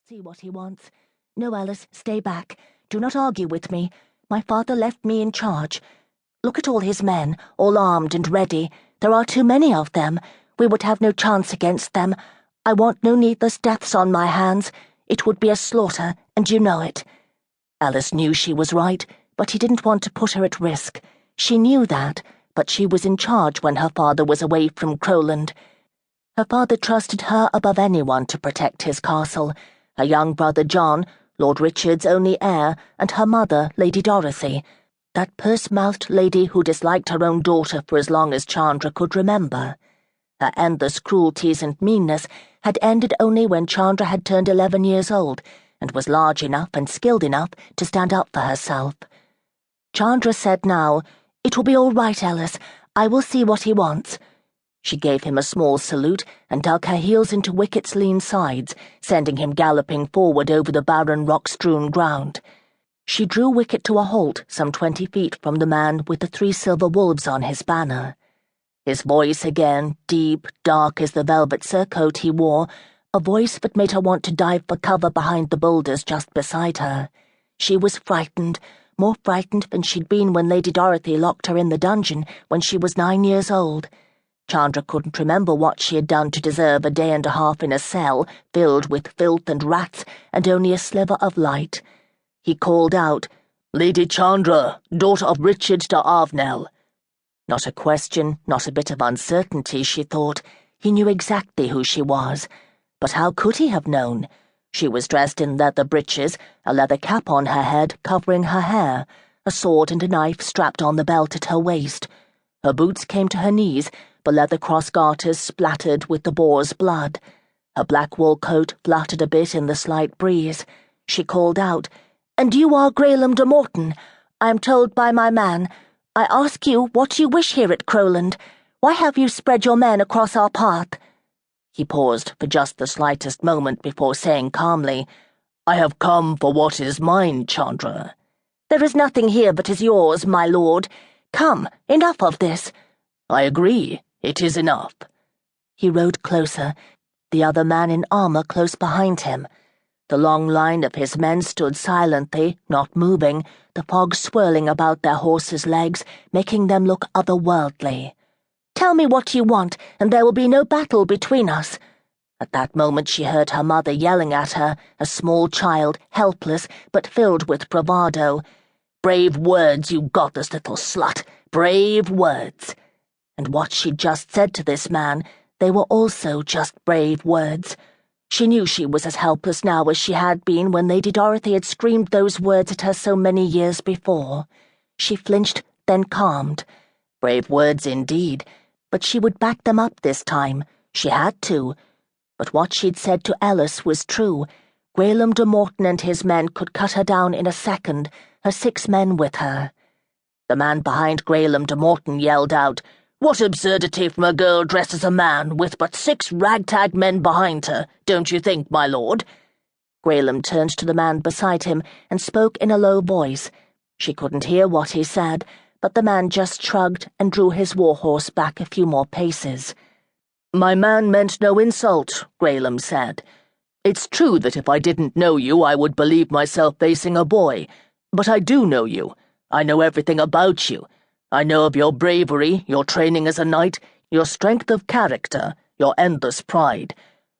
See what he wants. No, Alice, stay back. Do not argue with me. My father left me in charge. Look at all his men, all armed and ready. There are too many of them. We would have no chance against them. I want no needless deaths on my hands. It would be a slaughter, and you know it. Alice knew she was right, but he didn't want to put her at risk. She knew that, but she was in charge when her father was away from Crowland. Her father trusted her above anyone to protect his castle. Her young brother John, Lord Richard's only heir, and her mother, Lady Dorothy, that purse-mouthed lady who disliked her own daughter for as long as Chandra could remember. Her endless cruelties and meanness had ended only when Chandra had turned 11 years old and was large enough and skilled enough to stand up for herself. Chandra said now, "It will be all right, Alice. I will see what he wants." She gave him a small salute and dug her heels into Wicket's lean sides, sending him galloping forward over the barren rock-strewn ground. She drew Wicket to a halt some 20 feet from the man with the 3 silver wolves on his banner. His voice again, deep, dark as the velvet surcoat he wore, a voice that made her want to dive for cover behind the boulders just beside her. She was frightened, more frightened than she'd been when Lady Dorothy locked her in the dungeon when she was 9 years old. Chandra couldn't remember what she had done to deserve a day and a half in a cell filled with filth and rats and only a sliver of light. He called out, "Lady Chandra, daughter of Richard de Avenell." Not a question, not a bit of uncertainty, she thought. He knew exactly who she was. But how could he have known? She was dressed in leather breeches, a leather cap on her head covering her hair, a sword and a knife strapped on the belt at her waist. Her boots came to her knees, the leather cross-garters splattered with the boar's blood. Her black wool coat fluttered a bit in the slight breeze. She called out, "And you are Graham de Morton? I am told by my man. I ask you what you wish here at Crowland. Why have you spread your men across our path?" He paused for just the slightest moment before saying calmly, "I have come for what is mine, Chandra." "There is nothing here but is yours, my lord. Come, enough of this." "I agree. It is enough." He rode closer, the other man in armor close behind him. The long line of his men stood silently, not moving, the fog swirling about their horses' legs, making them look otherworldly. "Tell me what you want, and there will be no battle between us." At that moment she heard her mother yelling at her, a small child, helpless, but filled with bravado. "Brave words, you godless little slut! Brave words!" And what she'd just said to this man, they were also just brave words. She knew she was as helpless now as she had been when Lady Dorothy had screamed those words at her so many years before. She flinched, then calmed. Brave words indeed, but she would back them up this time. She had to. But what she'd said to Alice was true. Graham de Morton and his men could cut her down in a second, her 6 men with her. The man behind Graham de Morton yelled out, "What absurdity from a girl dressed as a man, with but 6 ragtag men behind her, don't you think, my lord?" Graham turned to the man beside him and spoke in a low voice. She couldn't hear what he said, but the man just shrugged and drew his war-horse back a few more paces. "My man meant no insult," Graham said. "It's true that if I didn't know you, I would believe myself facing a boy. But I do know you. I know everything about you. I know of your bravery, your training as a knight, your strength of character, your endless pride.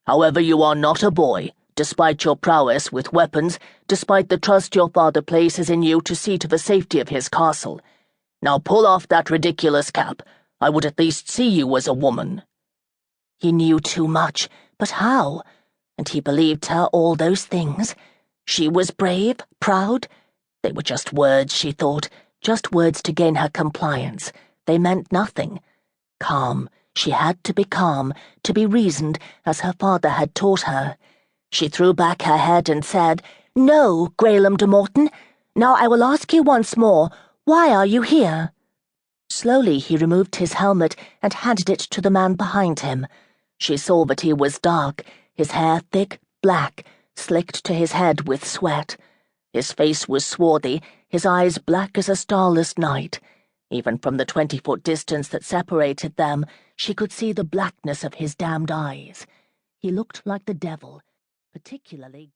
However, you are not a boy, despite your prowess with weapons, despite the trust your father places in you to see to the safety of his castle. Now pull off that ridiculous cap. I would at least see you as a woman." He knew too much, but how? And he believed her all those things. She was brave, proud. They were just words, she thought, just words to gain her compliance. They meant nothing. Calm. She had to be calm, to be reasoned, as her father had taught her. She threw back her head and said, "No, Graham de Morton. Now I will ask you once more, why are you here?" Slowly he removed his helmet and handed it to the man behind him. She saw that he was dark, his hair thick, black, slicked to his head with sweat. His face was swarthy, his eyes black as a starless night. Even from the 20-foot distance that separated them, she could see the blackness of his damned eyes. He looked like the devil, particularly